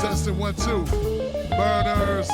Testing 1, 2. Burners.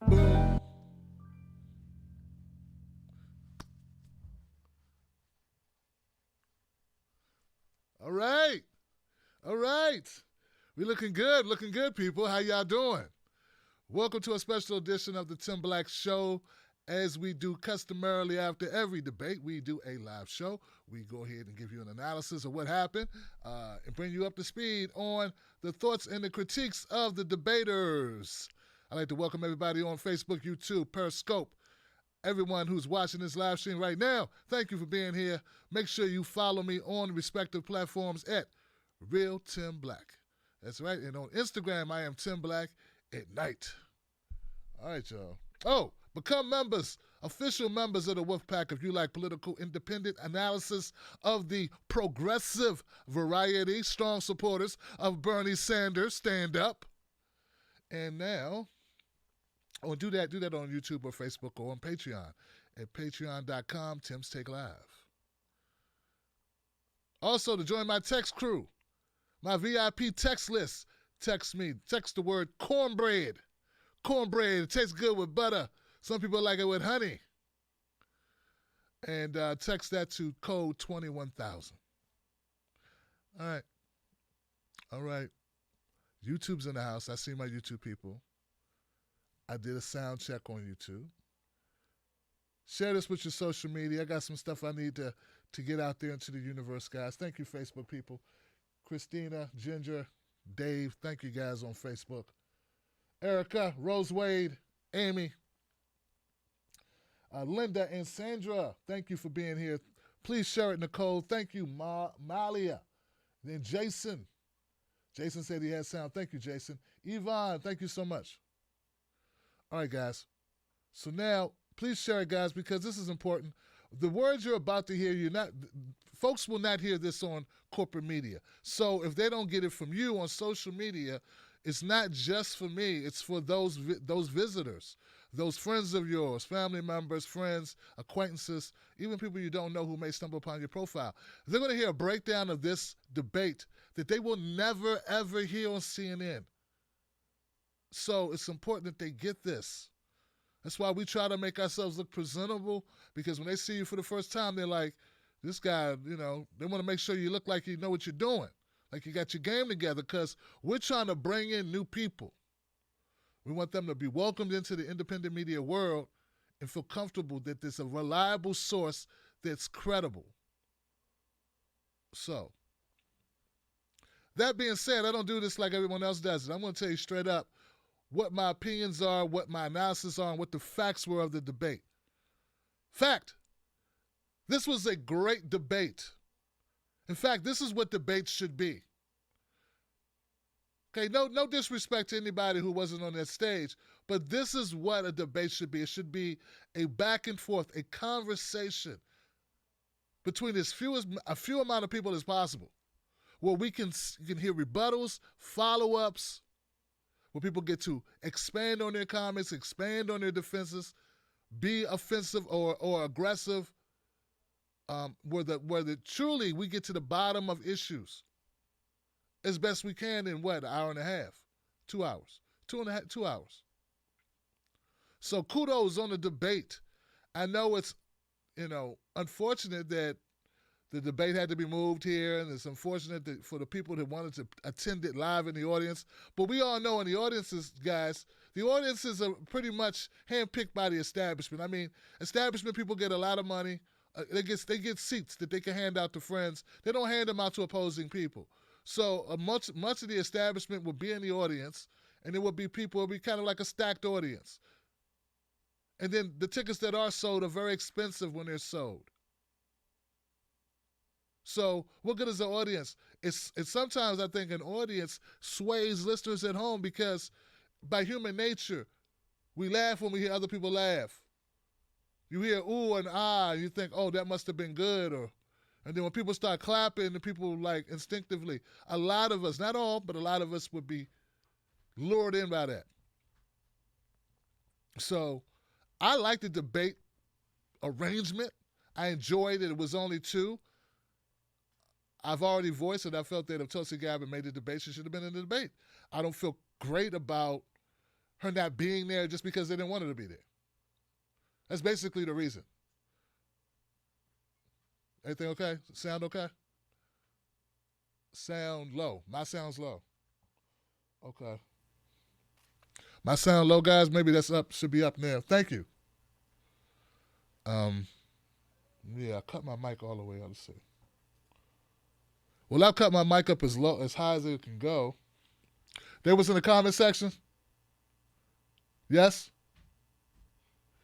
Boom. All right. All right. We looking good, people. How y'all doing? Welcome to a special edition of the Tim Black Show. As we do customarily after every debate, we do a live show. We go ahead and give you an analysis of what happened and bring you up to speed on the thoughts and the critiques of the debaters. I'd like to welcome everybody on Facebook, YouTube, Periscope, everyone who's watching this live stream right now. Thank you for being here. Make sure you follow me on the respective platforms at Real Tim Black. That's right. And on Instagram, I am Tim Black at night. All right, y'all. Oh, become members, official members of the Wolfpack if you like political independent analysis of the progressive variety, strong supporters of Bernie Sanders. Stand up. And now, do that on YouTube or Facebook or on Patreon at patreon.com, Tim's Take Live. Also, to join my text crew, my VIP text list, text the word cornbread. Cornbread, it tastes good with butter. Some people like it with honey. And text that to code 21,000. All right. YouTube's in the house. I see my YouTube people. I did a sound check on YouTube. Share this with your social media. I got some stuff I need to get out there into the universe, guys. Thank you, Facebook people. Christina, Ginger, Dave, thank you guys on Facebook. Erica, Rose Wade, Amy, Linda, and Sandra, thank you for being here. Please share it, Nicole. Thank you, Malia. Then Jason. Jason said he had sound. Thank you, Jason. Yvonne, thank you so much. All right, guys. So now, please share it, guys, because this is important. The words you're about to hear, folks will not hear this on corporate media. So if they don't get it from you on social media, it's not just for me. It's for those visitors, those friends of yours, family members, friends, acquaintances, even people you don't know who may stumble upon your profile. They're going to hear a breakdown of this debate that they will never, ever hear on CNN. So it's important that they get this. That's why we try to make ourselves look presentable, because when they see you for the first time, they're like, this guy, they want to make sure you look like you know what you're doing, like you got your game together, because we're trying to bring in new people. We want them to be welcomed into the independent media world and feel comfortable that there's a reliable source that's credible. So, that being said, I don't do this like everyone else does it. I'm going to tell you straight up what my opinions are, what my analysis are, and what the facts were of the debate. Fact, this was a great debate. In fact, this is what debates should be. Okay, no disrespect to anybody who wasn't on that stage, but this is what a debate should be. It should be a back and forth, a conversation between a few amount of people as possible, where you can hear rebuttals, follow-ups, where people get to expand on their comments, expand on their defenses, be offensive or aggressive, where truly we get to the bottom of issues as best we can in an hour and a half, 2 hours, 2 hours. So kudos on the debate. I know it's, unfortunate that the debate had to be moved here, and it's unfortunate for the people that wanted to attend it live in the audience. But we all know in the audiences, guys, The audiences are pretty much handpicked by the establishment. I mean, establishment people get a lot of money. They get seats that they can hand out to friends. They don't hand them out to opposing people. So much of the establishment will be in the audience, and there will be people. It'll be kind of like a stacked audience. And then the tickets that are sold are very expensive when they're sold. So what good is the audience? It's sometimes I think an audience sways listeners at home because by human nature, we laugh when we hear other people laugh. You hear ooh and ah, and you think, oh, that must have been good. And then when people start clapping, the people like instinctively, a lot of us, not all, but a lot of us would be lured in by that. So I like the debate arrangement. I enjoyed it. It was only 2. I've already voiced that I felt that if Tulsi Gabbard made the debate, she should have been in the debate. I don't feel great about her not being there just because they didn't want her to be there. That's basically the reason. Everything okay? Sound okay? Sound low. My sound's low. Okay. My sound low, guys? Maybe that's up. Should be up now. Thank you. Yeah, I cut my mic all the way. Let's see. Well, I've cut my mic up as high as it can go. They was in the comment section? Yes?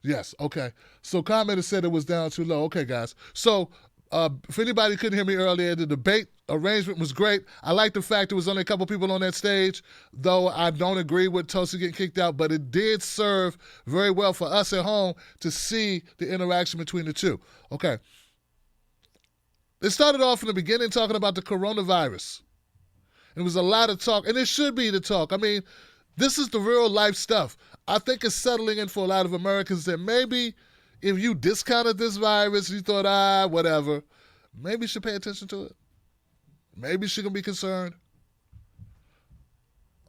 Yes, okay. So commenter said it was down too low. Okay, guys. So if anybody couldn't hear me earlier, the debate arrangement was great. I like the fact there was only a couple people on that stage, though I don't agree with Tulsi getting kicked out, but it did serve very well for us at home to see the interaction between the two. Okay. It started off in the beginning talking about the coronavirus. It was a lot of talk, and it should be the talk. I mean, this is the real life stuff. I think it's settling in for a lot of Americans that maybe if you discounted this virus, you thought, whatever, maybe you should pay attention to it. Maybe you shouldn't be concerned.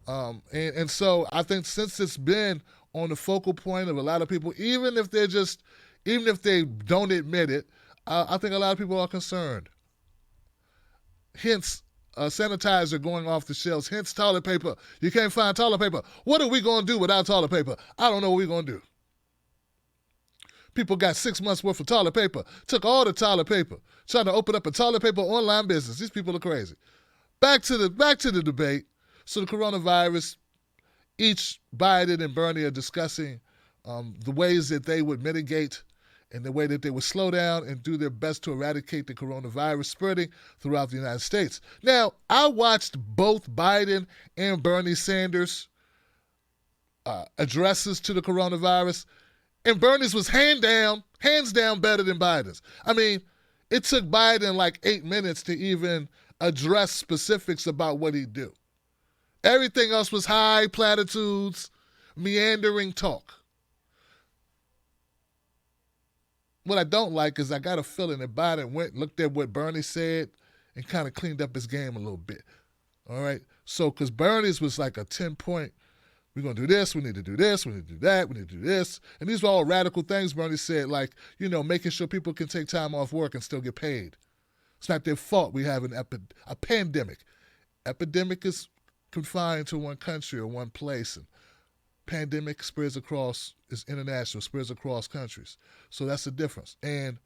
And so I think since it's been on the focal point of a lot of people, even if they don't admit it, I think a lot of people are concerned. Hence, sanitizer going off the shelves. Hence, toilet paper. You can't find toilet paper. What are we going to do without toilet paper? I don't know what we're going to do. People got 6 months worth of toilet paper. Took all the toilet paper. Trying to open up a toilet paper online business. These people are crazy. Back to the debate. So the coronavirus, each Biden and Bernie are discussing the ways that they would mitigate and the way that they would slow down and do their best to eradicate the coronavirus spreading throughout the United States. Now, I watched both Biden and Bernie Sanders addresses to the coronavirus, and Bernie's was hands down better than Biden's. I mean, it took Biden like 8 minutes to even address specifics about what he'd do. Everything else was high platitudes, meandering talk. What I don't like is I got a feeling that Biden looked at what Bernie said and kind of cleaned up his game a little bit. All right? So, because Bernie's was like a 10-point, we're going to do this, we need to do this, we need to do that, we need to do this. And these were all radical things Bernie said, like, making sure people can take time off work and still get paid. It's not their fault we have a pandemic. Epidemic is confined to one country or one place, and pandemic is international, spreads across countries. So that's the difference. And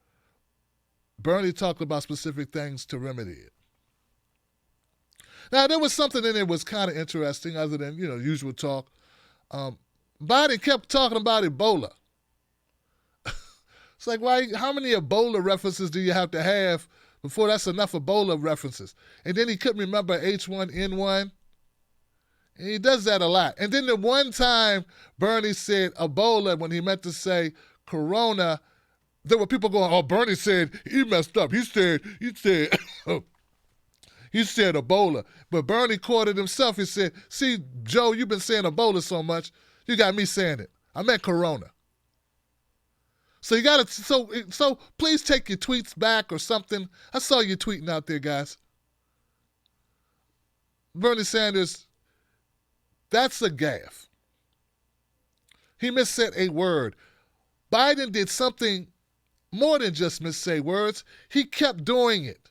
Bernie talked about specific things to remedy it. Now, there was something in there that was kind of interesting other than, usual talk. Biden kept talking about Ebola. It's like, how many Ebola references do you have to have before that's enough Ebola references? And then he couldn't remember H1N1. And he does that a lot. And then the one time Bernie said Ebola when he meant to say Corona, there were people going, oh, Bernie said he messed up. He said he said Ebola. But Bernie caught it himself. He said, see, Joe, you've been saying Ebola so much, you got me saying it. I meant Corona. So you got to, so please take your tweets back or something. I saw you tweeting out there, guys. Bernie Sanders, that's a gaffe. He missaid a word. Biden did something more than just missay words. He kept doing it.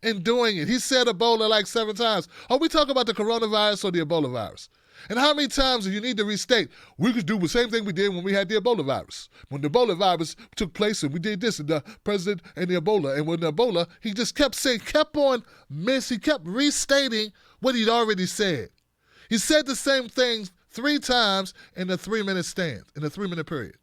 And doing it. He said Ebola like 7 times. Are we talking about the coronavirus or the Ebola virus? And how many times do you need to restate? We could do the same thing we did when we had the Ebola virus. When the Ebola virus took place and we did this and the president and the Ebola. And when the Ebola, he just kept restating what he'd already said. He said the same thing 3 times in a 3-minute stand, in a 3-minute period.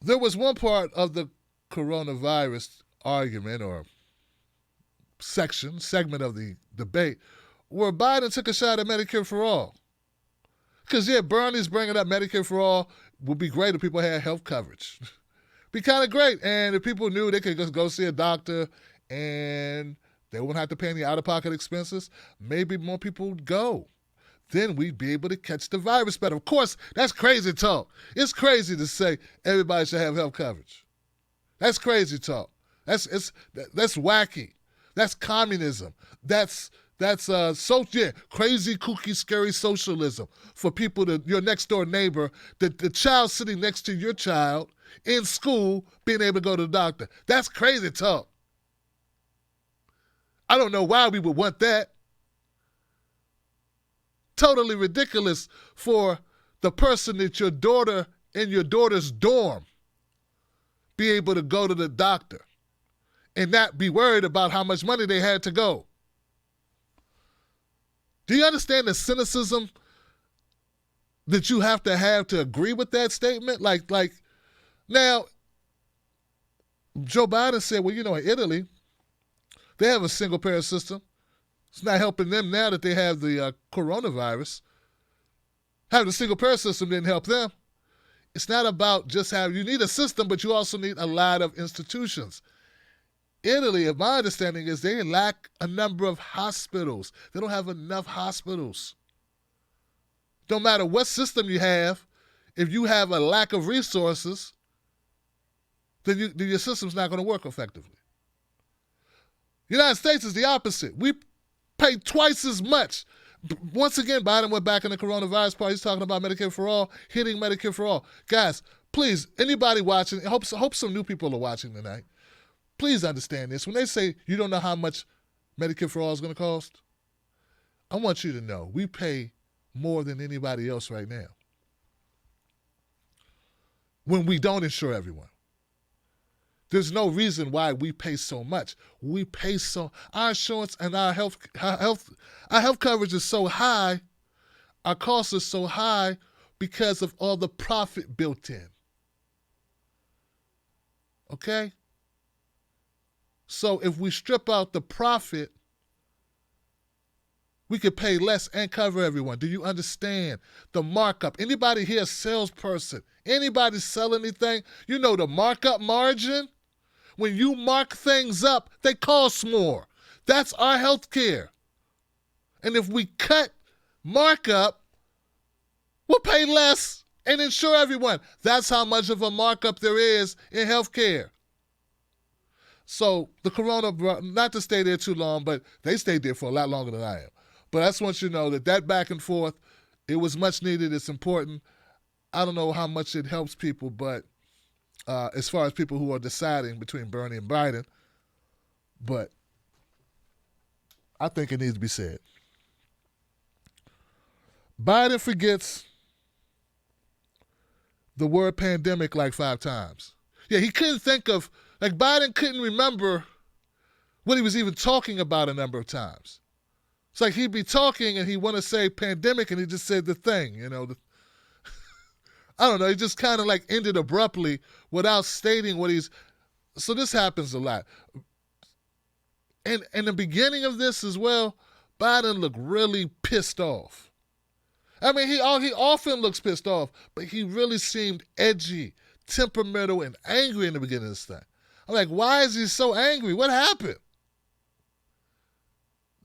There was one part of the coronavirus argument or segment of the debate where Biden took a shot at Medicare for all. Because, Bernie's bringing up Medicare for all would be great if people had health coverage. Be kind of great. And if people knew they could just go see a doctor and they wouldn't have to pay any out-of-pocket expenses, maybe more people would go. Then we'd be able to catch the virus better. Of course, that's crazy talk. It's crazy to say everybody should have health coverage. That's crazy talk. That's wacky. That's communism. That's crazy, kooky, scary socialism for people, your next door neighbor, the child sitting next to your child in school being able to go to the doctor. That's crazy talk. I don't know why we would want that. Totally ridiculous for the person that your daughter in your daughter's dorm be able to go to the doctor and not be worried about how much money they had to go. Do you understand the cynicism that you have to agree with that statement? Like now, Joe Biden said, well, in Italy, they have a single-payer system. It's not helping them now that they have the coronavirus. Having a single-payer system didn't help them. It's not about just you need a system, but you also need a lot of institutions. Italy, my understanding is they lack a number of hospitals. They don't have enough hospitals. No matter what system you have, if you have a lack of resources, then your system's not going to work effectively. The United States is the opposite. We pay twice as much. Once again, Biden went back in the coronavirus part. He's talking about Medicare for all, hitting Medicare for all. Guys, please, anybody watching, I hope some new people are watching tonight. Please understand this. When they say you don't know how much Medicare for all is going to cost, I want you to know we pay more than anybody else right now when we don't insure everyone. There's no reason why we pay so much. Our insurance and our health coverage is so high, our costs are so high because of all the profit built in. Okay? So if we strip out the profit, we could pay less and cover everyone. Do you understand the markup? Anybody here a salesperson? Anybody sell anything? You know the markup margin? When you mark things up, they cost more. That's our health care. And if we cut markup, we'll pay less and insure everyone. That's how much of a markup there is in health care. So the corona, not to stay there too long, but they stayed there for a lot longer than I am. But I just want you to know that back and forth, it was much needed. It's important. I don't know how much it helps people, but as far as people who are deciding between Bernie and Biden, but I think it needs to be said. Biden forgets the word pandemic like 5 times. Yeah, he couldn't think of, Biden couldn't remember what he was even talking about a number of times. It's like he'd be talking and he'd want to say pandemic and he just said the thing, I don't know, he just kind of ended abruptly without stating what he's... So this happens a lot. And in the beginning of this as well, Biden looked really pissed off. I mean, he often looks pissed off, but he really seemed edgy, temperamental, and angry in the beginning of this thing. I'm like, why is he so angry? What happened?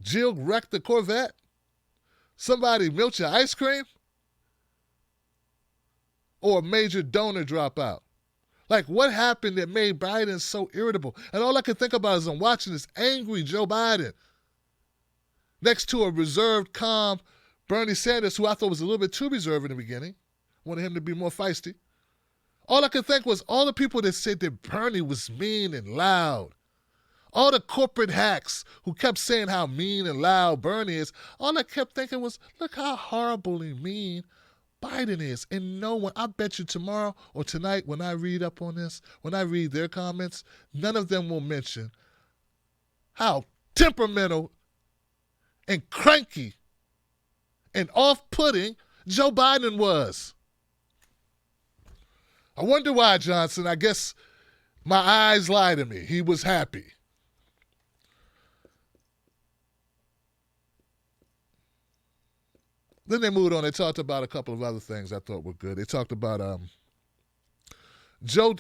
Jill wrecked the Corvette? Somebody milked your ice cream? Or a major donor drop out? What happened that made Biden so irritable? And all I can think about is I'm watching this angry Joe Biden next to a reserved, calm Bernie Sanders, who I thought was a little bit too reserved in the beginning. Wanted him to be more feisty. All I could think was all the people that said that Bernie was mean and loud. All the corporate hacks who kept saying how mean and loud Bernie is, all I kept thinking was, look how horribly mean Biden is. And no one, I bet you tomorrow or tonight when I read up on this, when I read their comments, none of them will mention how temperamental and cranky and off-putting Joe Biden was. I wonder why, Johnson. I guess my eyes lie to me. He was happy. Then they moved on. They talked about a couple of other things I thought were good. They talked about Joe.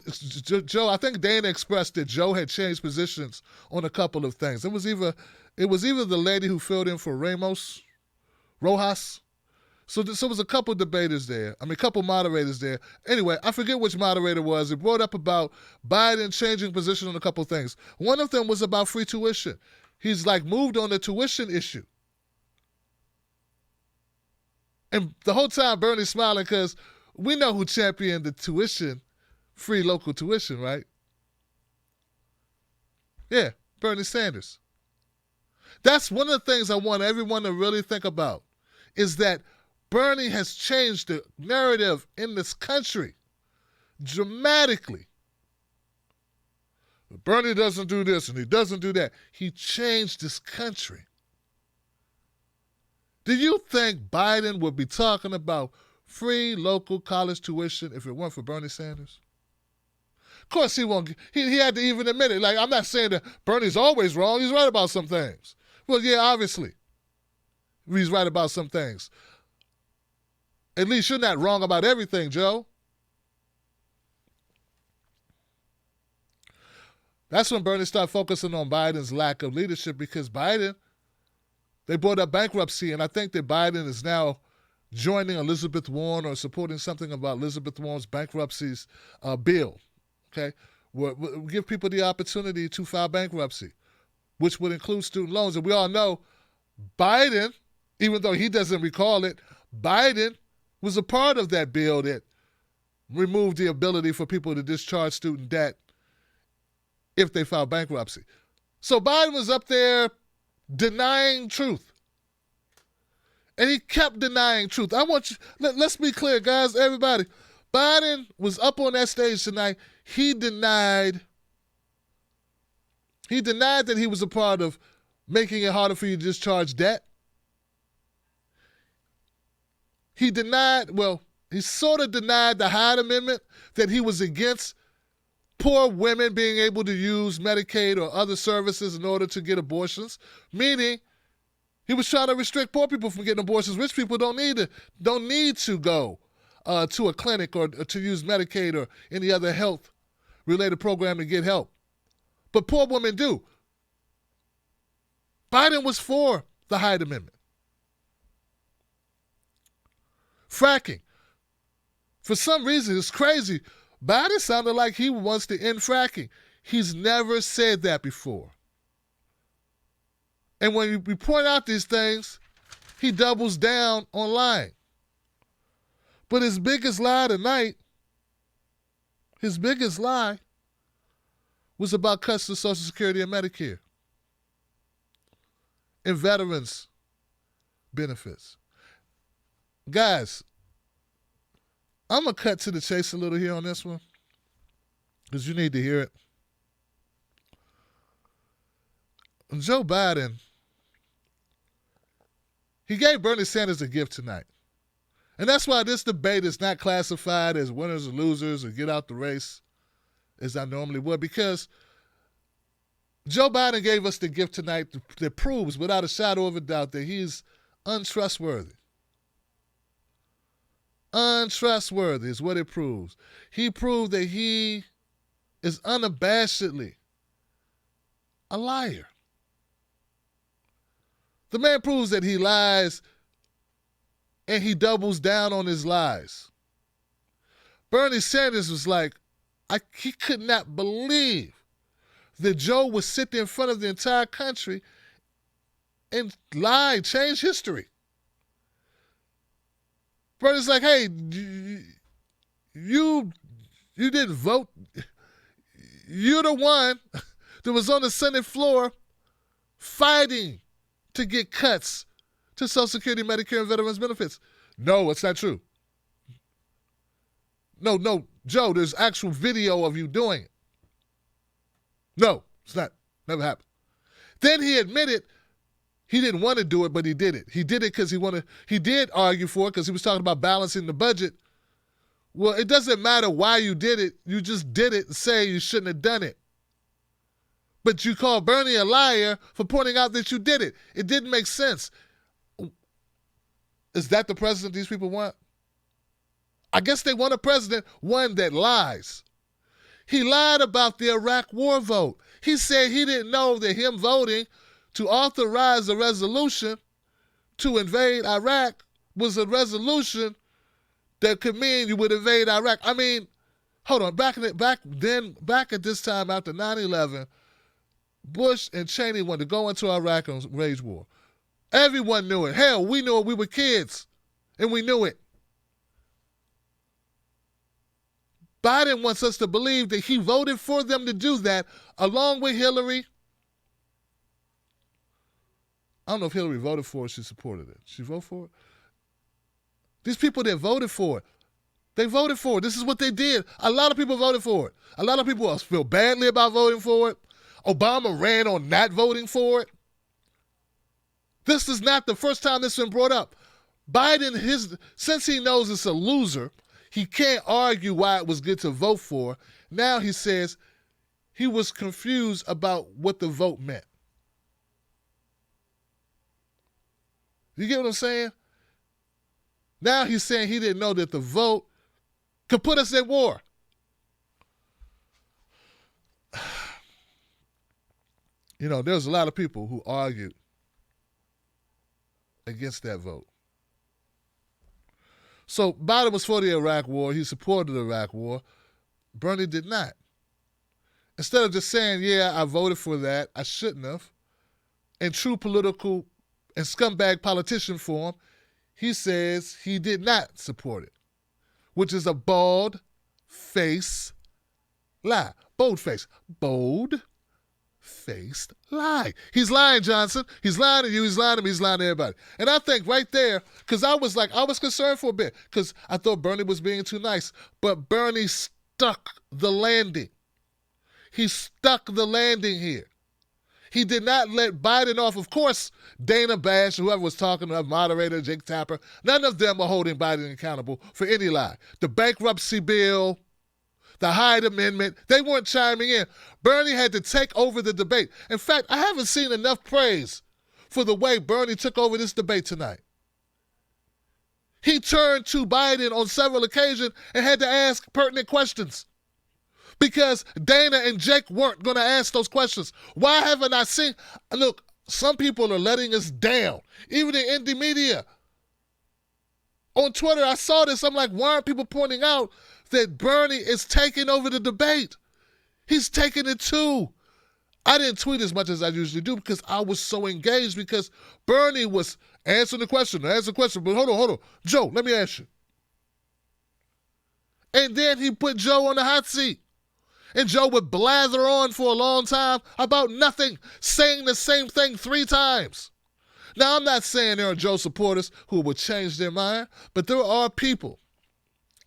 I think Dana expressed that Joe had changed positions on a couple of things. It was either the lady who filled in for Rojas. So there was a couple debaters there. A couple moderators there. Anyway, I forget which moderator it was. It brought up about Biden changing position on a couple of things. One of them was about free tuition. He's moved on the tuition issue. And the whole time Bernie's smiling because we know who championed the tuition, free local tuition, right? Yeah, Bernie Sanders. That's one of the things I want everyone to really think about, is that Bernie has changed the narrative in this country dramatically. Bernie doesn't do this and he doesn't do that. He changed this country. Do you think Biden would be talking about free local college tuition if it weren't for Bernie Sanders? Of course he won't. He had to even admit it. I'm not saying that Bernie's always wrong. He's right about some things. Well, yeah, obviously. He's right about some things. At least you're not wrong about everything, Joe. That's when Bernie started focusing on Biden's lack of leadership, because Biden, they brought up bankruptcy, and I think that Biden is now joining Elizabeth Warren or supporting something about Elizabeth Warren's bankruptcy's bill. Okay, we'll give people the opportunity to file bankruptcy, which would include student loans. And we all know Biden, even though he doesn't recall it, Biden was a part of that bill that removed the ability for people to discharge student debt if they file bankruptcy. So Biden was up there denying truth. And he kept denying truth. I want you, let's be clear, guys, everybody. Biden was up on that stage tonight. He denied that he was a part of making it harder for you to discharge debt. He sort of denied the Hyde Amendment, that he was against poor women being able to use Medicaid or other services in order to get abortions, meaning he was trying to restrict poor people from getting abortions. Rich people don't need to go to a clinic or to use Medicaid or any other health-related program to get help. But poor women do. Biden was for the Hyde Amendment. Fracking. For some reason, it's crazy. Biden sounded like he wants to end fracking. He's never said that before. And when we point out these things, he doubles down on lying. But his biggest lie tonight, was about cuts to Social Security and Medicare and veterans' benefits. Guys, I'm going to cut to the chase a little here on this one because you need to hear it. Joe Biden, he gave Bernie Sanders a gift tonight. And that's why this debate is not classified as winners or losers or get out the race as I normally would, because Joe Biden gave us the gift tonight that proves without a shadow of a doubt that he's untrustworthy. Untrustworthy is what it proves. He proved that he is unabashedly a liar. The man proves that he lies and he doubles down on his lies. Bernie Sanders was like, he could not believe that Joe would sit there in front of the entire country and lie, change history. Bernie's like, hey, you didn't vote. You're the one that was on the Senate floor fighting to get cuts to Social Security, Medicare, and Veterans benefits. No, it's not true. No, Joe, there's actual video of you doing it. No, it's not. Never happened. Then he admitted he didn't want to do it, but he did it. He did it because he did argue for it because he was talking about balancing the budget. Well, it doesn't matter why you did it. You just did it and say you shouldn't have done it. But you call Bernie a liar for pointing out that you did it. It didn't make sense. Is that the president these people want? I guess they want a president, one that lies. He lied about the Iraq war vote. He said he didn't know that him voting to authorize a resolution to invade Iraq was a resolution that could mean you would invade Iraq. I mean, hold on. Back at this time after 9/11, Bush and Cheney wanted to go into Iraq and wage war. Everyone knew it. Hell, we knew it. We were kids, and we knew it. Biden wants us to believe that he voted for them to do that, along with Hillary. I don't know if Hillary voted for it, she supported it. She voted for it? These people that voted for it, they voted for it. This is what they did. A lot of people voted for it. A lot of people feel badly about voting for it. Obama ran on not voting for it. This is not the first time this has been brought up. Biden, since he knows it's a loser, he can't argue why it was good to vote for. Now he says he was confused about what the vote meant. You get what I'm saying? Now he's saying he didn't know that the vote could put us at war. You know, there's a lot of people who argued against that vote. So Biden was for the Iraq war. He supported the Iraq war. Bernie did not. Instead of just saying, yeah, I voted for that, I shouldn't have, in true political and scumbag politician form, he says he did not support it, which is a bald-faced lie. Bold-faced lie. He's lying, Johnson. He's lying to you. He's lying to me. He's lying to everybody. And I think right there, because I was concerned for a bit because I thought Bernie was being too nice. But Bernie stuck the landing. He stuck the landing here. He did not let Biden off. Of course, Dana Bash, whoever was talking to moderator, Jake Tapper, none of them are holding Biden accountable for any lie. The bankruptcy bill, the Hyde Amendment, they weren't chiming in. Bernie had to take over the debate. In fact, I haven't seen enough praise for the way Bernie took over this debate tonight. He turned to Biden on several occasions and had to ask pertinent questions because Dana and Jake weren't going to ask those questions. Why haven't I seen? Look, some people are letting us down, even in indie media. On Twitter, I saw this. I'm like, why aren't people pointing out that Bernie is taking over the debate? He's taking it too. I didn't tweet as much as I usually do because I was so engaged because Bernie was answering the question. But hold on. Joe, let me ask you. And then he put Joe on the hot seat. And Joe would blather on for a long time about nothing, saying the same thing 3 times. Now, I'm not saying there are Joe supporters who will change their mind, but there are people,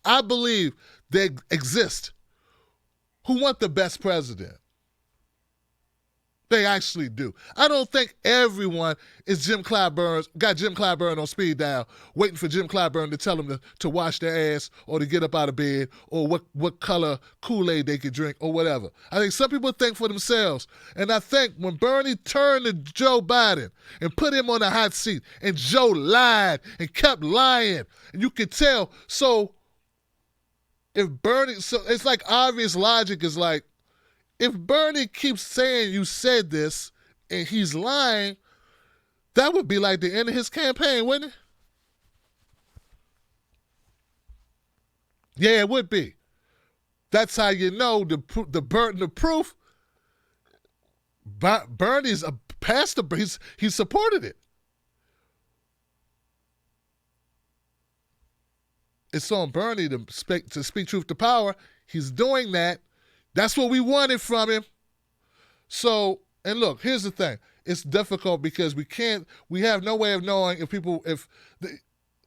I believe, that exist who want the best president. They actually do. I don't think everyone is got Jim Clyburn on speed dial, waiting for Jim Clyburn to tell them to wash their ass or to get up out of bed or what color Kool-Aid they could drink or whatever. I think some people think for themselves. And I think when Bernie turned to Joe Biden and put him on the hot seat and Joe lied and kept lying, and you could tell. So it's like obvious logic is like, if Bernie keeps saying you said this and he's lying, that would be like the end of his campaign, wouldn't it? Yeah, it would be. That's how you know the burden of proof. Bernie's a pastor. He supported it. It's on Bernie to speak truth to power. He's doing that. That's what we wanted from him. So, and look, here's the thing. It's difficult because we have no way of knowing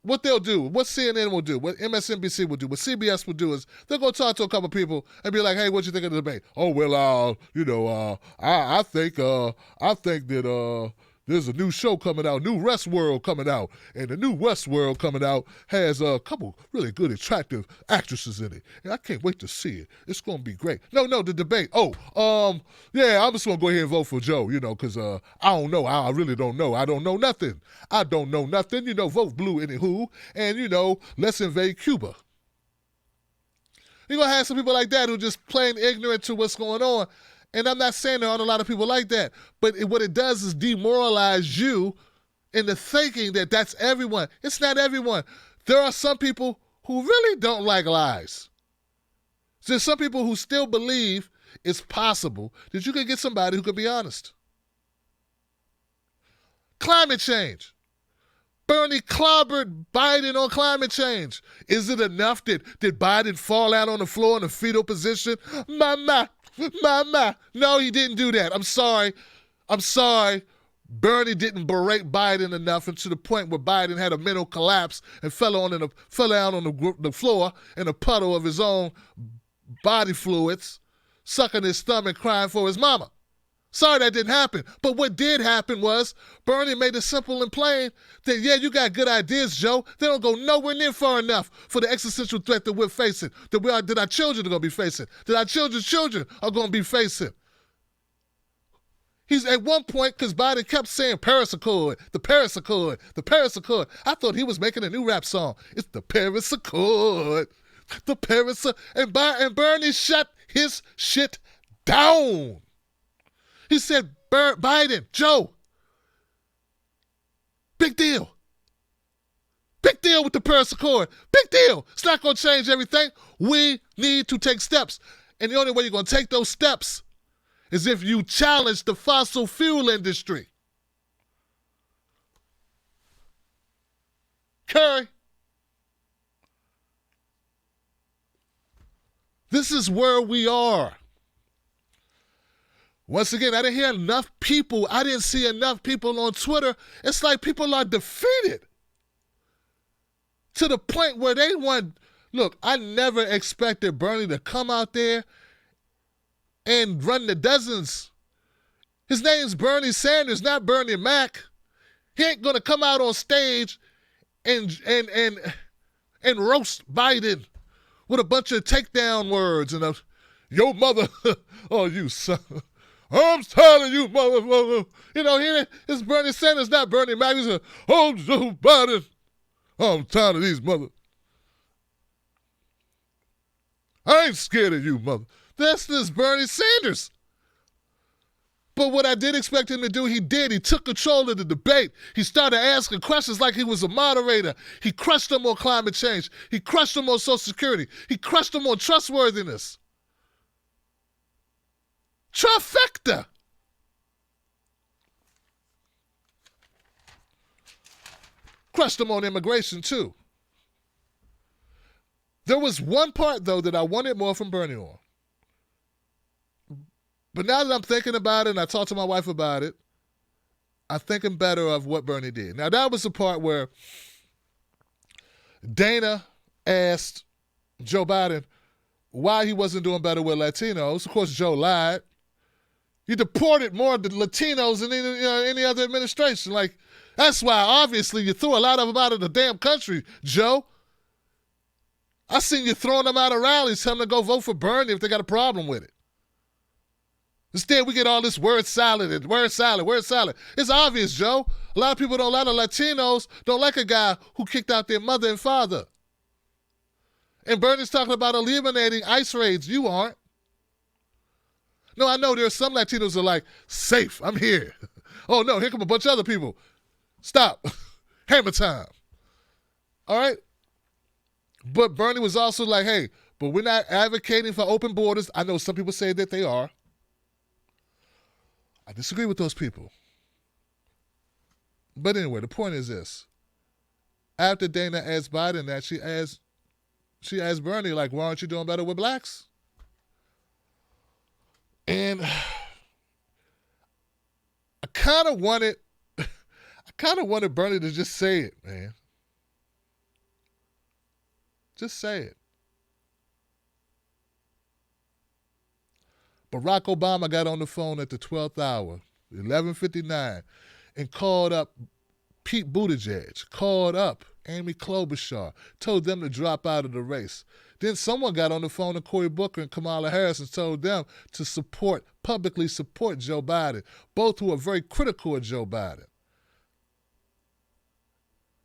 what they'll do, what CNN will do, what MSNBC will do, what CBS will do is they'll go talk to a couple people and be like, "Hey, what you think of the debate?" "Oh, well, I think that there's a new show coming out, new Westworld coming out, and the new Westworld coming out has a couple really good, attractive actresses in it, and I can't wait to see it. It's gonna be great." No, the debate. Yeah, I'm just gonna go ahead and vote for Joe, because I don't know. I really don't know. I don't know nothing. I don't know nothing. Vote blue anywho, and let's invade Cuba. You're gonna have some people like that who are just plain ignorant to what's going on. And I'm not saying there aren't a lot of people like that, but what it does is demoralize you into thinking that that's everyone. It's not everyone. There are some people who really don't like lies. There's some people who still believe it's possible that you can get somebody who can be honest. Climate change. Bernie clobbered Biden on climate change. Is it enough that Biden fall out on the floor in a fetal position? Mama. No, he didn't do that. I'm sorry. Bernie didn't berate Biden enough, and to the point where Biden had a mental collapse and fell out on the floor in a puddle of his own body fluids, sucking his thumb and crying for his mama. Sorry that didn't happen. But what did happen was Bernie made it simple and plain that, yeah, you got good ideas, Joe. They don't go nowhere near far enough for the existential threat that we're facing, that our children are going to be facing, that our children's children are going to be facing. He's at one point, because Biden kept saying Paris Accord, the Paris Accord, the Paris Accord. I thought he was making a new rap song. It's the Paris Accord, the Paris Accord. And Bernie shut his shit down. He said, Biden, Joe, big deal. Big deal with the Paris Accord. Big deal. It's not going to change everything. We need to take steps. And the only way you're going to take those steps is if you challenge the fossil fuel industry. Curry, this is where we are. Once again, I didn't see enough people on Twitter. It's like people are defeated to the point where they want. Look, I never expected Bernie to come out there and run the dozens. His name's Bernie Sanders, not Bernie Mac. He ain't gonna come out on stage and roast Biden with a bunch of takedown words and your mother, oh you son. I'm telling you, motherfucker. Here it's Bernie Sanders, not Bernie Mac. He said, "Oh, Joe Biden, I'm tired of these mother. I ain't scared of you, mother." That's this Bernie Sanders. But what I did expect him to do, he did. He took control of the debate. He started asking questions like he was a moderator. He crushed them on climate change. He crushed them on Social Security. He crushed them on trustworthiness. Trifecta. Crushed them on immigration, too. There was one part, though, that I wanted more from Bernie on. But now that I'm thinking about it and I talked to my wife about it, I'm thinking better of what Bernie did. Now, that was the part where Dana asked Joe Biden why he wasn't doing better with Latinos. Of course, Joe lied. You deported more of the Latinos than any other administration. That's why, obviously, you threw a lot of them out of the damn country, Joe. I seen you throwing them out of rallies, telling them to go vote for Bernie if they got a problem with it. Instead, we get all this word salad. It's obvious, Joe. A lot of people don't like the Latinos, don't like a guy who kicked out their mother and father. And Bernie's talking about eliminating ICE raids. You aren't. No, I know there's some Latinos that are like, safe, I'm here. Oh, no, here come a bunch of other people. Stop. Hammer time. All right? But Bernie was also like, hey, but we're not advocating for open borders. I know some people say that they are. I disagree with those people. But anyway, the point is this. After Dana asked Biden that, she asked Bernie, why aren't you doing better with blacks? And kind of wanted, I kind of wanted Bernie to just say it, man. Just say it. Barack Obama got on the phone at the 12th hour, 11:59, and called up Pete Buttigieg, called up Amy Klobuchar, told them to drop out of the race. Then someone got on the phone to Cory Booker and Kamala Harris and told them to publicly support Joe Biden, both who are very critical of Joe Biden.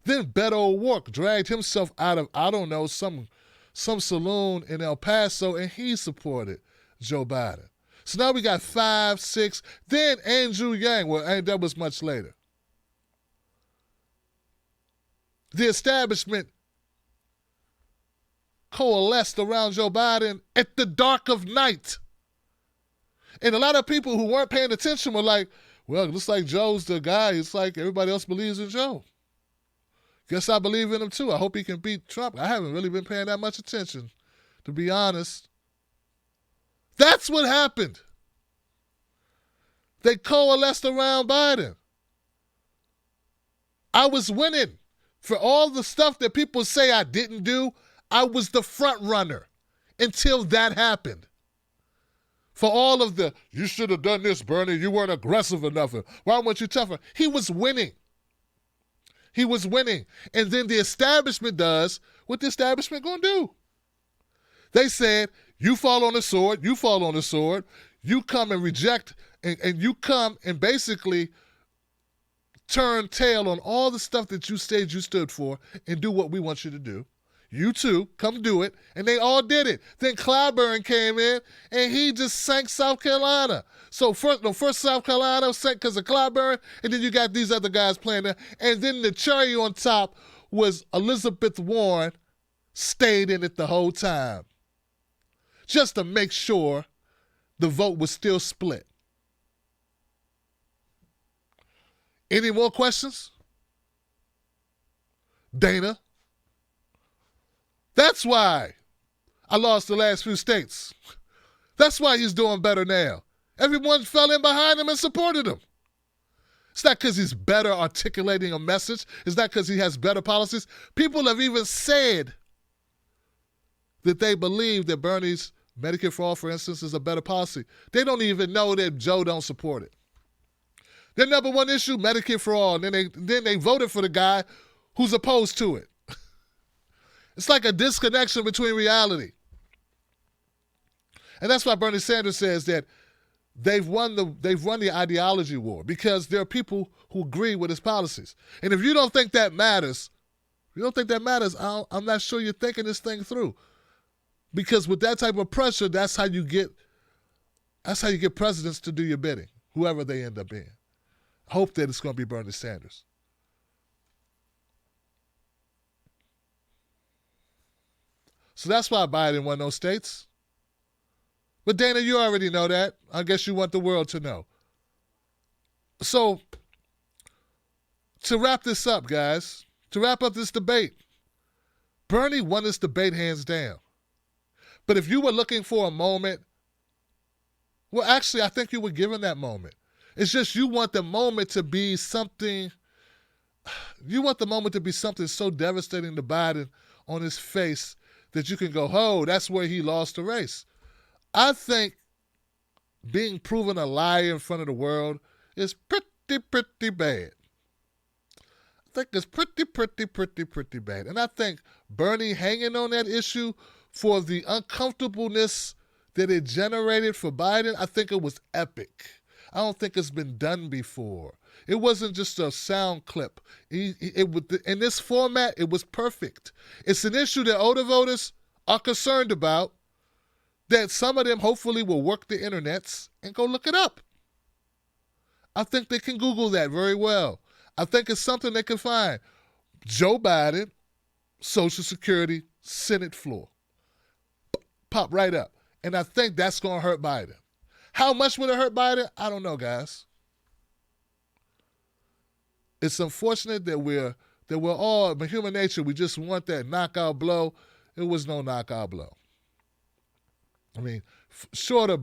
Then Beto O'Rourke dragged himself out of, I don't know, some saloon in El Paso, and he supported Joe Biden. So now we got 5, 6. Then Andrew Yang, well, that was much later. The establishment coalesced around Joe Biden at the dark of night. And a lot of people who weren't paying attention were like, well, it looks like Joe's the guy. It's like everybody else believes in Joe. Guess I believe in him too. I hope he can beat Trump. I haven't really been paying that much attention, to be honest. That's what happened. They coalesced around Biden. I was winning. For all the stuff that people say I didn't do, I was the front runner until that happened. For all of the, you should have done this, Bernie, you weren't aggressive enough. Why weren't you tougher? He was winning. He was winning. And then the establishment does what the establishment going to do. They said, you fall on the sword, you fall on the sword, you come and reject, and you come and basically turn tail on all the stuff that you said you stood for and do what we want you to do. You too, come do it. And they all did it. Then Clyburn came in and he just sank South Carolina. So first South Carolina sank because of Clyburn, and then you got these other guys playing there. And then the cherry on top was Elizabeth Warren stayed in it the whole time, just to make sure the vote was still split. Any more questions? Dana? That's why I lost the last few states. That's why he's doing better now. Everyone fell in behind him and supported him. It's not because he's better articulating a message. It's not because he has better policies. People have even said that they believe that Bernie's Medicare for All, for instance, is a better policy. They don't even know that Joe don't support it. Their number one issue, Medicare for All, and then they voted for the guy who's opposed to it. It's like a disconnection between reality. And that's why Bernie Sanders says that they've won the ideology war, because there are people who agree with his policies. And if you don't think that matters, I'm not sure you're thinking this thing through. Because with that type of pressure, that's how you get presidents to do your bidding, whoever they end up being. Hope that it's going to be Bernie Sanders. So that's why Biden won those states. But Dana, you already know that. I guess you want the world to know. So, to wrap this up, guys, to wrap up this debate, Bernie won this debate hands down. But if you were looking for a moment, well, actually, I think you were given that moment. It's just you want the moment to be something, so devastating to Biden on his face that you can go, oh, that's where he lost the race. I think being proven a liar in front of the world is pretty bad. I think it's pretty bad. And I think Bernie hanging on that issue for the uncomfortableness that it generated for Biden, I think it was epic. I don't think it's been done before. It wasn't just a sound clip. In this format, it was perfect. It's an issue that older voters are concerned about, that some of them hopefully will work the internets and go look it up. I think they can Google that very well. I think it's something they can find. Joe Biden, Social Security, Senate floor. Pop right up. And I think that's going to hurt Biden. How much would it hurt Biden? I don't know, guys. It's unfortunate that we're all, by human nature, we just want that knockout blow. It was no knockout blow. I mean, short of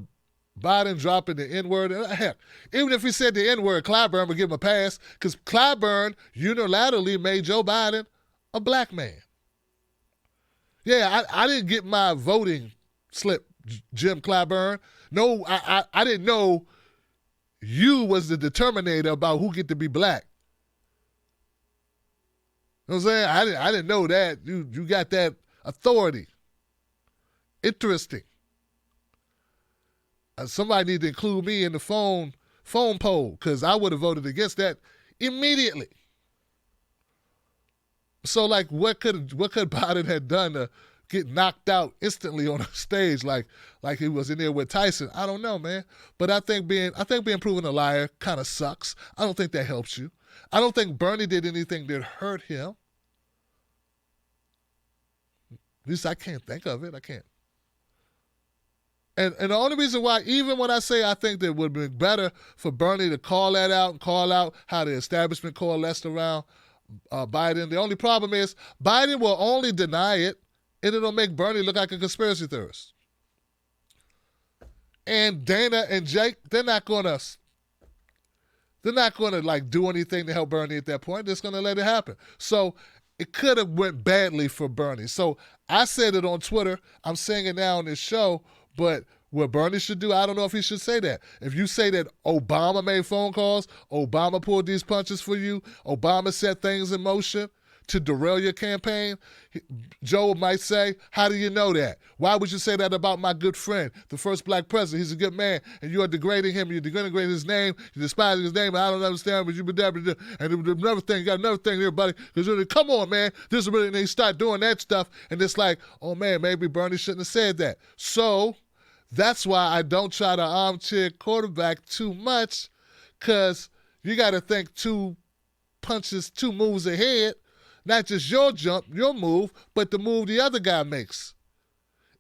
Biden dropping the N-word. Heck, even if he said the N-word, Clyburn would give him a pass because Clyburn unilaterally made Joe Biden a black man. Yeah, I didn't get my voting slip, Jim Clyburn. No, I didn't know you was the determinator about who get to be black. You know what I'm saying? I didn't know that. You got that authority. Interesting. Somebody need to include me in the phone poll because I would have voted against that immediately. So, like, what could Biden have done to get knocked out instantly on a stage like he was in there with Tyson? I don't know, man. But I think being proven a liar kind of sucks. I don't think that helps you. I don't think Bernie did anything that hurt him. At least I can't think of it. I can't. And the only reason why, even when I say I think that it would have been better for Bernie to call that out and call out how the establishment coalesced around Biden, the only problem is Biden will only deny it, and it'll make Bernie look like a conspiracy theorist. And Dana and Jake, they're not gonna like do anything to help Bernie at that point. They're just gonna let it happen. So it could have went badly for Bernie. So I said it on Twitter. I'm saying it now on this show. But what Bernie should do, I don't know if he should say that. If you say that Obama made phone calls, Obama pulled these punches for you, Obama set things in motion to derail your campaign, Joe might say, how do you know that? Why would you say that about my good friend, the first black president? He's a good man, and you are degrading him, you're degrading his name, you're despising his name, and I don't understand, but you've been there, and another thing, you got another thing here, buddy, because really, come on, man, this is really, and they start doing that stuff, and it's like, oh, man, maybe Bernie shouldn't have said that. So that's why I don't try to armchair quarterback too much, because you got to think 2 moves ahead, not just your jump, your move, but the move the other guy makes.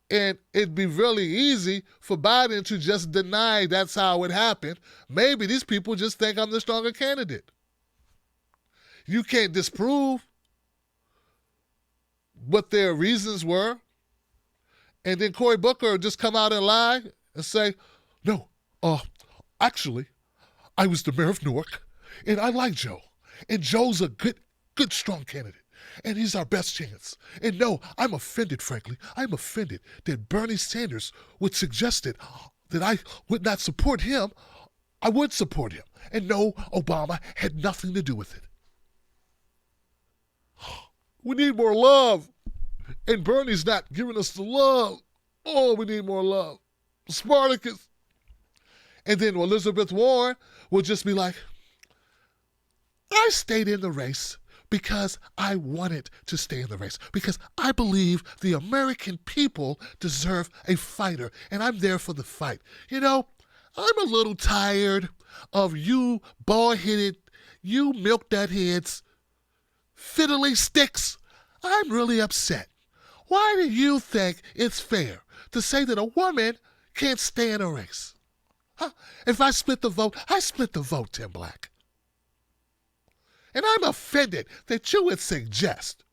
And it'd be really easy for Biden to just deny that's how it happened. Maybe these people just think I'm the stronger candidate. You can't disprove what their reasons were. And then Cory Booker just come out and lie and say, no, actually, I was the mayor of Newark, and I like Joe. And Joe's a good, strong candidate. And he's our best chance. And no, I'm offended, frankly. I'm offended that Bernie Sanders would suggest that I would not support him. I would support him. And no, Obama had nothing to do with it. We need more love. And Bernie's not giving us the love. Oh, we need more love. Spartacus. And then Elizabeth Warren will just be like, I stayed in the race because I wanted to stay in the race, because I believe the American people deserve a fighter, and I'm there for the fight. You know, I'm a little tired of you bald-headed, you milk-dud heads, fiddly sticks. I'm really upset. Why do you think it's fair to say that a woman can't stay in a race? Huh? If I split the vote, I split the vote, Tim Black. And I'm offended that you would suggest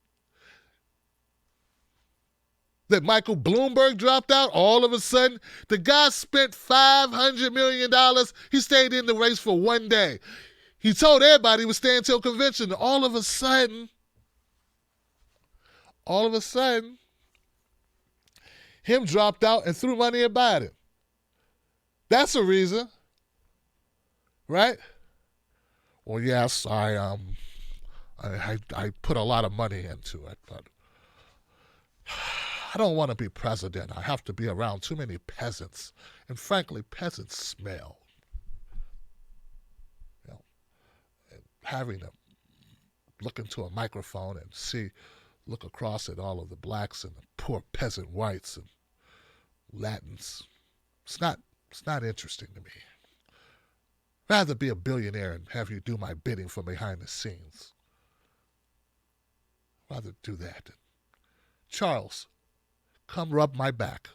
that Michael Bloomberg dropped out all of a sudden. The guy spent $500 million. He stayed in the race for one day. He told everybody he was staying till convention. All of a sudden, him dropped out and threw money at Biden. That's a reason, right? Well, yes, I put a lot of money into it, but I don't want to be president. I have to be around too many peasants, and frankly, peasants smell. You know, and having to look into a microphone and look across at all of the blacks and the poor peasant whites and Latins, it's not interesting to me. Rather be a billionaire and have you do my bidding from behind the scenes. Rather do that. Charles, come rub my back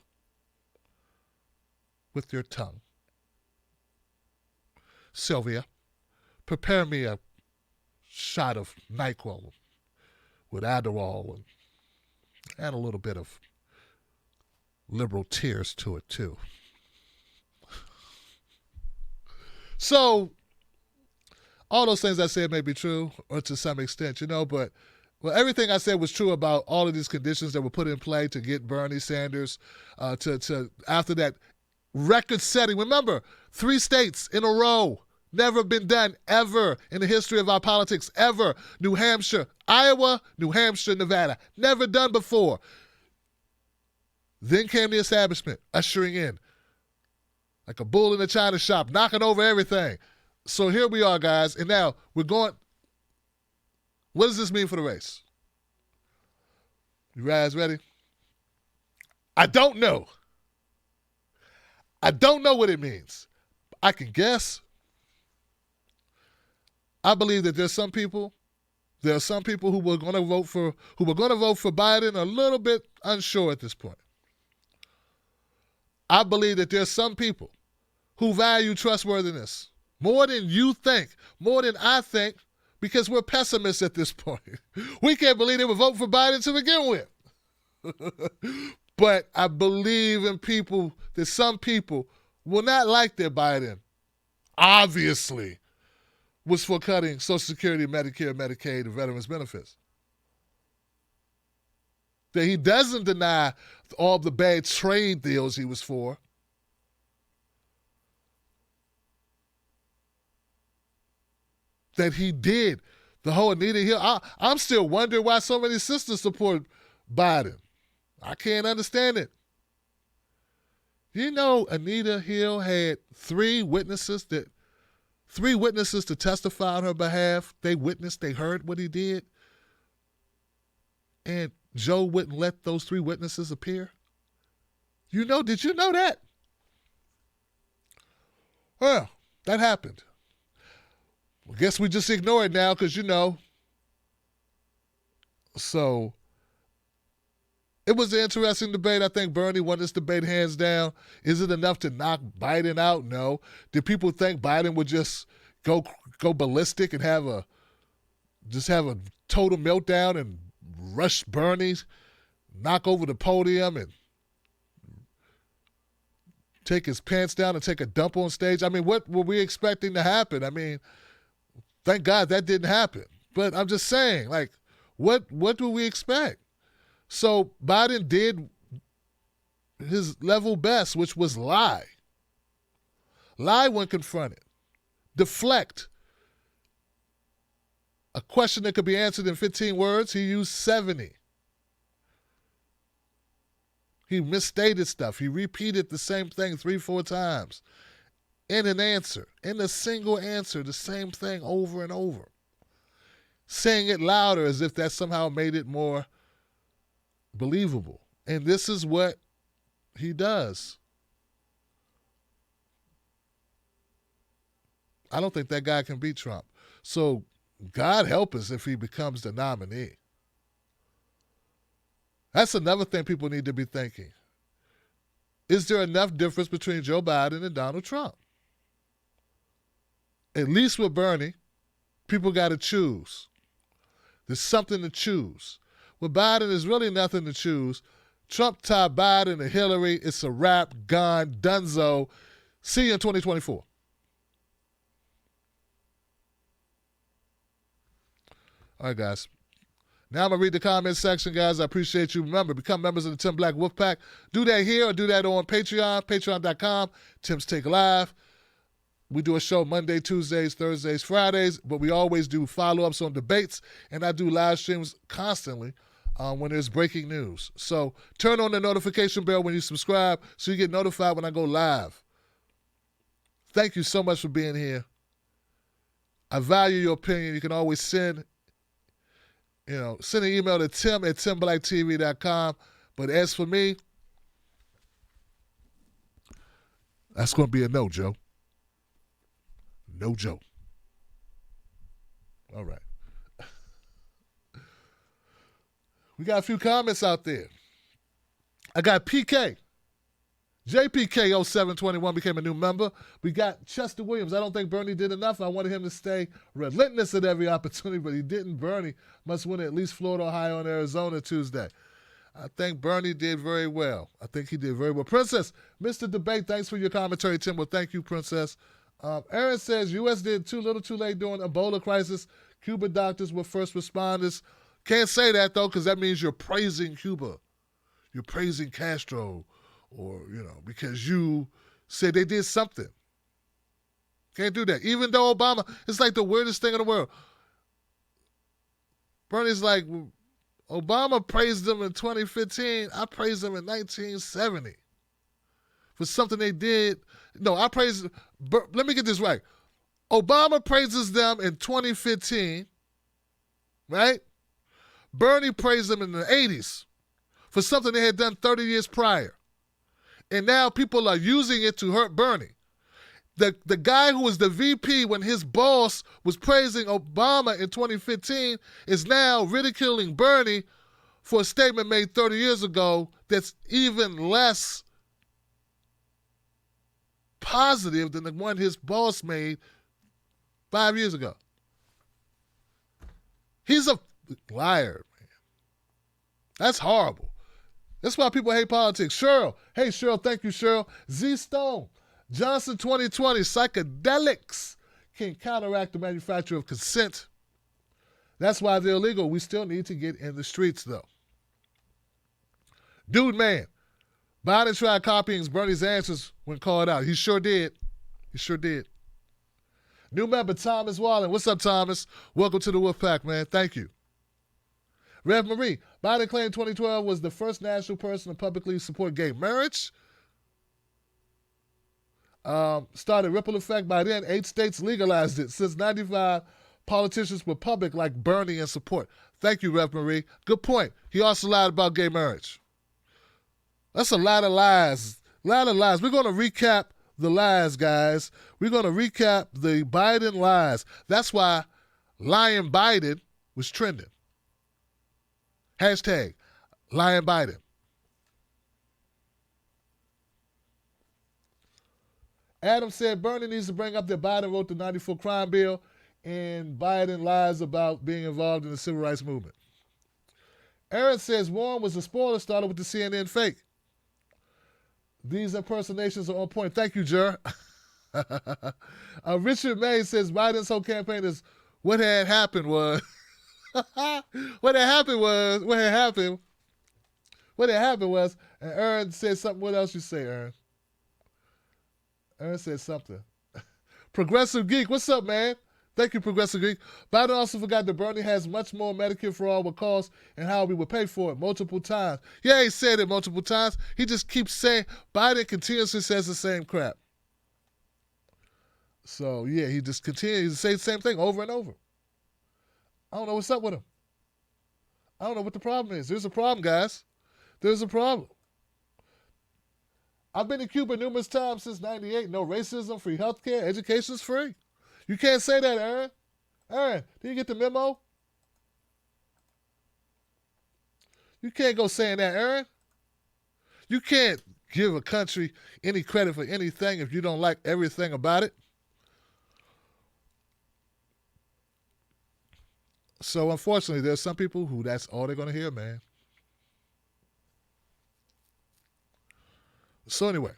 with your tongue. Sylvia, prepare me a shot of NyQuil with Adderall and add a little bit of liberal tears to it too. So all those things I said may be true, or to some extent, but everything I said was true about all of these conditions that were put in play to get Bernie Sanders to after that record-setting. Remember, 3 states in a row, never been done ever in the history of our politics, ever. New Hampshire, Iowa, New Hampshire, Nevada, never done before. Then came the establishment, ushering in like a bull in a china shop, knocking over everything. So here we are, guys, and now we're going. What does this mean for the race? You guys ready? I don't know. I don't know what it means. I can guess. I believe that there are some people who were going to vote for Biden a little bit unsure at this point. I believe that there are some people who value trustworthiness more than you think, more than I think, because we're pessimists at this point. We can't believe they would vote for Biden to begin with. But I believe in people that some people will not like their Biden, obviously, was for cutting Social Security, Medicare, Medicaid, and veterans benefits. That he doesn't deny all the bad trade deals he was for. That he did. The whole Anita Hill. I'm still wondering why so many sisters support Biden. I can't understand it. You know, Anita Hill had 3 witnesses to testify on her behalf. They witnessed, they heard what he did. And Joe wouldn't let those 3 witnesses appear. Did you know that? Well, that happened. I guess we just ignore it now because, So, it was an interesting debate. I think Bernie won this debate hands down. Is it enough to knock Biden out? No. Did people think Biden would just go ballistic and have a total meltdown and rush Bernie, knock over the podium and take his pants down and take a dump on stage? I mean, what were we expecting to happen? I mean, thank God that didn't happen. But I'm just saying, like, what do we expect? So Biden did his level best, which was lie. Lie when confronted. Deflect. A question that could be answered in 15 words, he used 70. He misstated stuff. He repeated the same thing 3-4 times. In a single answer, the same thing over and over. Saying it louder as if that somehow made it more believable. And this is what he does. I don't think that guy can beat Trump. So God help us if he becomes the nominee. That's another thing people need to be thinking. Is there enough difference between Joe Biden and Donald Trump? At least with Bernie, people got to choose. There's something to choose. With Biden, there's really nothing to choose. Trump tied Biden and Hillary. It's a wrap, gone, dunzo. See you in 2024. All right, guys. Now I'm going to read the comment section, guys. I appreciate you. Remember, become members of the Tim Black Wolf Pack. Do that here or do that on Patreon, patreon.com, Tim's Take Live. We do a show Monday, Tuesdays, Thursdays, Fridays, but we always do follow-ups on debates, and I do live streams constantly when there's breaking news. So turn on the notification bell when you subscribe so you get notified when I go live. Thank you so much for being here. I value your opinion. You can always send an email to tim@timblacktv.com. But as for me, that's going to be a no, Joe. No Joe. All right. We got a few comments out there. I got PK. JPK0721 became a new member. We got Chester Williams. I don't think Bernie did enough. I wanted him to stay relentless at every opportunity, but he didn't. Bernie must win at least Florida, Ohio, and Arizona Tuesday. I think Bernie did very well. I think he did very well. Princess, Mr. Debate, thanks for your commentary, Tim. Well, thank you, Princess. Aaron says U.S. did too little too late during Ebola crisis. Cuba doctors were first responders. Can't say that, though, because that means you're praising Cuba. You're praising Castro, or, because you said they did something. Can't do that. Even though Obama, it's like the weirdest thing in the world. Bernie's like, Obama praised them in 2015. I praised them in 1970 for something they did. No, let me get this right. Obama praises them in 2015, right? Bernie praised them in the 80s for something they had done 30 years prior. And now people are using it to hurt Bernie. The guy who was the VP when his boss was praising Obama in 2015 is now ridiculing Bernie for a statement made 30 years ago that's even less positive than the one his boss made 5 years ago. He's a liar, man. That's horrible. That's why people hate politics. Cheryl. Hey, Cheryl. Thank you, Cheryl. Z Stone. Johnson 2020. Psychedelics can counteract the manufacture of consent. That's why they're illegal. We still need to get in the streets, though. Dude, man. Biden tried copying Bernie's answers when called out. He sure did. He sure did. New member, Thomas Wallen. What's up, Thomas? Welcome to the Wolfpack, man. Thank you. Rev Marie. Biden claimed 2012 was the first national person to publicly support gay marriage. Started ripple effect. By then, 8 states legalized it. Since 95, politicians were public like Bernie in support. Thank you, Rev Marie. Good point. He also lied about gay marriage. That's a lot of lies. A lot of lies. We're going to recap the lies, guys. We're going to recap the Biden lies. That's why Lying Biden was trending. Hashtag Lying Biden. Adam said Bernie needs to bring up that Biden wrote the 94 crime bill and Biden lies about being involved in the civil rights movement. Aaron says Warren was a spoiler starter with the CNN fake. These impersonations are on point. Thank you, Jer. Richard May says Biden's whole campaign is what had happened was. What had happened was, and Aaron said something. What else you say, Aaron? Aaron said something. Progressive Geek, what's up, man? Thank you, Progressive Geek. Biden also forgot that Bernie has much more Medicare for all would cost and how we would pay for it multiple times. Yeah, he said it multiple times. He just keeps saying, Biden continuously says the same crap. So, yeah, he just continues to say the same thing over and over. I don't know what's up with him. I don't know what the problem is. There's a problem, guys. There's a problem. I've been to Cuba numerous times since 98. No racism, free healthcare, education's free. You can't say that, Aaron. Aaron, did you get the memo? You can't go saying that, Aaron. You can't give a country any credit for anything if you don't like everything about it. So, unfortunately, there's some people who that's all they're going to hear, man. So, anyway.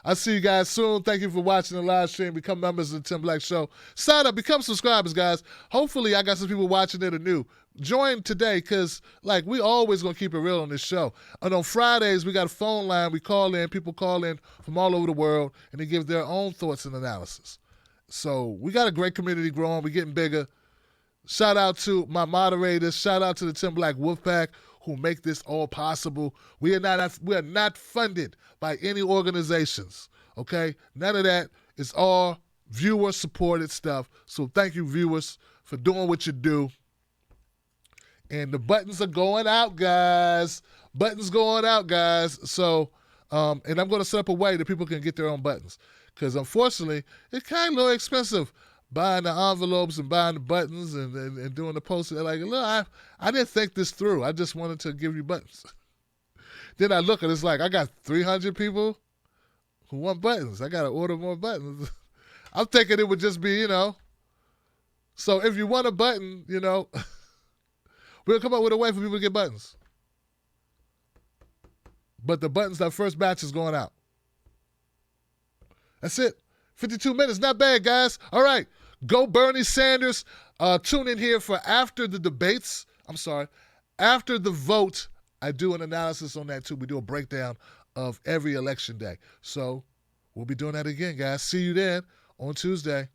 I'll see you guys soon. Thank you for watching the live stream. Become members of the Tim Black Show. Sign up. Become subscribers, guys. Hopefully, I got some people watching that are new. Join today because, we always going to keep it real on this show. And on Fridays, we got a phone line. We call in. People call in from all over the world, and they give their own thoughts and analysis. So we got a great community growing. We're getting bigger. Shout out to my moderators. Shout out to the Tim Black Wolfpack who make this all possible. We are not funded by any organizations, okay? None of that. It's all viewer-supported stuff. So thank you, viewers, for doing what you do. And the buttons are going out, guys. Buttons going out, guys. So, and I'm going to set up a way that people can get their own buttons. Because, unfortunately, it's kind of a little expensive buying the envelopes and buying the buttons and doing the posts. Like, look, I didn't think this through. I just wanted to give you buttons. Then I look and it's like, I got 300 people who want buttons. I got to order more buttons. I'm thinking it would just be, So if you want a button, we'll come up with a way for people to get buttons. But the buttons, that first batch is going out. That's it. 52 minutes. Not bad, guys. All right. Go Bernie Sanders. Tune in here for after the debates. After the vote, I do an analysis on that too. We do a breakdown of every election day. So we'll be doing that again, guys. See you then on Tuesday.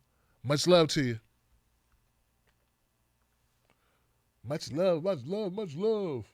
Much love to you. Much love, much love, much love.